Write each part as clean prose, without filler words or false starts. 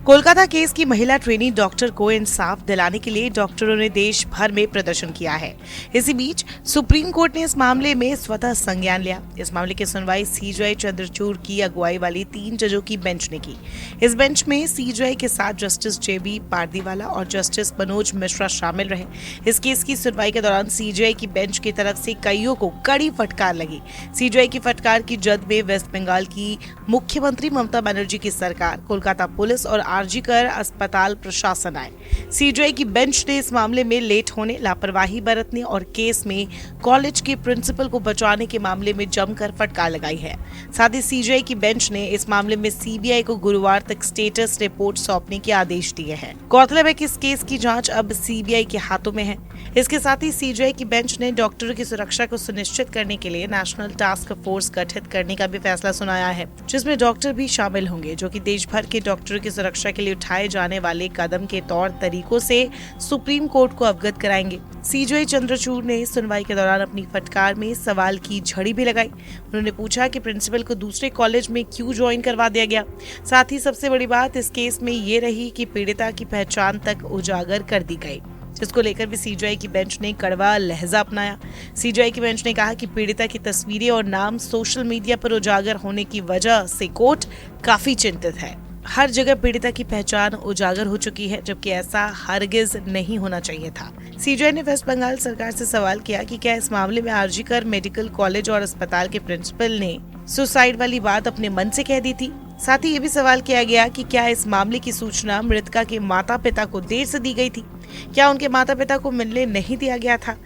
Kolkata case की महिला trainee doctor को इंसाफ दिलाने के लिए डॉक्टरों ने देश भर में प्रदर्शन किया है। इसी बीच सुप्रीम कोर्ट ने इस मामले में स्वतः संज्ञान लिया। इस मामले की सुनवाई सीजेआई चंद्रचूड़ की अगुवाई वाली 3 जजों की बेंच ने की। इस बेंच में सीजेआई के साथ जस्टिस जेबी पारदीवाला और जस्टिस मनोज मिश्रा शामिल रहे। इस केस की सुनवाई के दौरान सीजेआई की बेंच की तरफ से कईयों को कड़ी फटकार लगी। सीजेआई की फटकार की जद में वेस्ट बंगाल की मुख्यमंत्री ममता बनर्जी की सरकार, कोलकाता पुलिस और आरजीकर अस्पताल प्रशासन आए। सीजेआई की बेंच ने इस मामले में लेट होने, लापरवाही बरतने और केस में कॉलेज के प्रिंसिपल को बचाने के मामले में जमकर फटकार लगाई है। साथ ही सीजेआई की बेंच ने इस मामले में सीबीआई को गुरुवार तक स्टेटस रिपोर्ट सौंपने के आदेश दिए हैं। गौरतलब है कि इस केस की जांच अब सीबीआई के हाथों में है। इसके साथ ही सीजेआई की बेंच ने डॉक्टरों की सुरक्षा को सुनिश्चित करने के लिए नेशनल टास्क फोर्स गठित करने का भी फैसला सुनाया है, जिसमें डॉक्टर भी शामिल होंगे, जो कि देश भर के डॉक्टरों की सुरक्षा के लिए उठाए जाने वाले कदम के तौर तरीकों से सुप्रीम कोर्ट को अवगत कराएंगे। सीजेआई चंद्रचूड़ ने सुनवाई के दौरान अपनी फटकार में सवाल की झड़ी भी लगाई। उन्होंने पूछा कि प्रिंसिपल को दूसरे कॉलेज में क्यों ज्वाइन करवा दिया गया। साथ ही सबसे बड़ी बात इस केस में ये रही कि पीड़िता की पहचान तक उजागर कर दी गई, जिसको लेकर भी सीजेआई की बेंच ने कड़वा लहजा अपनाया। सीजेआई की बेंच ने कहा कि पीड़िता की तस्वीरें और नाम सोशल मीडिया पर उजागर होने की वजह से कोर्ट काफी चिंतित है। हर जगह पीड़िता की पहचान उजागर हो चुकी है, जबकि ऐसा हरगिज नहीं होना चाहिए था। सीजेआई ने वेस्ट बंगाल सरकार से सवाल किया कि क्या इस मामले में आरजीकर मेडिकल कॉलेज और अस्पताल के प्रिंसिपल ने सुसाइड वाली बात अपने मन से कह दी थी। साथ ही ये भी सवाल किया गया कि क्या इस मामले की सूचना मृतका के माता पिता को देर से दी गई थी, क्या उनके माता पिता को मिलने नहीं दिया गया था।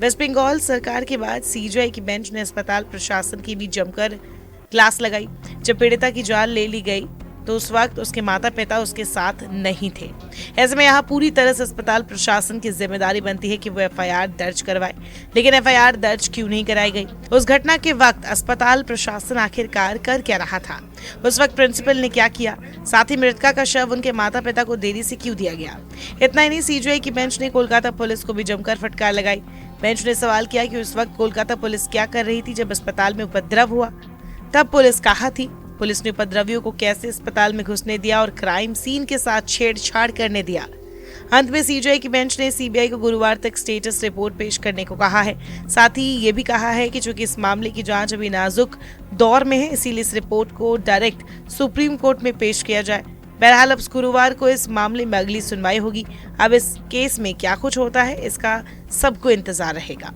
वेस्ट बंगाल सरकार के बाद सीजेआई की बेंच ने अस्पताल प्रशासन की भी जमकर क्लास लगाई। जब पीड़िता की जान ले ली गई तो उस वक्त उसके माता पिता उसके साथ नहीं थे। ऐसे में यहाँ पूरी तरह से अस्पताल प्रशासन की जिम्मेदारी बनती है कि वो एफआईआर दर्ज करवाए, लेकिन एफआईआर दर्ज क्यों नहीं कराई गई? उस घटना के वक्त अस्पताल प्रशासन आखिरकार कर क्या रहा था? उस वक्त प्रिंसिपल ने क्या किया? साथ ही मृतका का शव उनके माता पिता को देरी से क्यों दिया गया? इतना ही नहीं, सीजेआई की बेंच ने कोलकाता पुलिस को भी जमकर फटकार लगाई। बेंच ने सवाल किया कि उस वक्त कोलकाता पुलिस क्या कर रही थी जब अस्पताल में उपद्रव हुआ? तब पुलिस कहाँ थी? पुलिस ने उपद्रवियों को कैसे अस्पताल में घुसने दिया और क्राइम सीन के साथ छेड़छाड़ करने दिया? अंत में सीजेआई की बेंच ने सीबीआई को गुरुवार तक स्टेटस रिपोर्ट पेश करने को कहा है। साथ ही ये भी कहा है कि चूंकि इस मामले की जांच अभी नाजुक दौर में है, इसीलिए इस रिपोर्ट को डायरेक्ट सुप्रीम कोर्ट में पेश किया जाए। बहरहाल अब गुरुवार को इस मामले में अगली सुनवाई होगी। अब इस केस में क्या कुछ होता है, इसका सबको इंतजार रहेगा।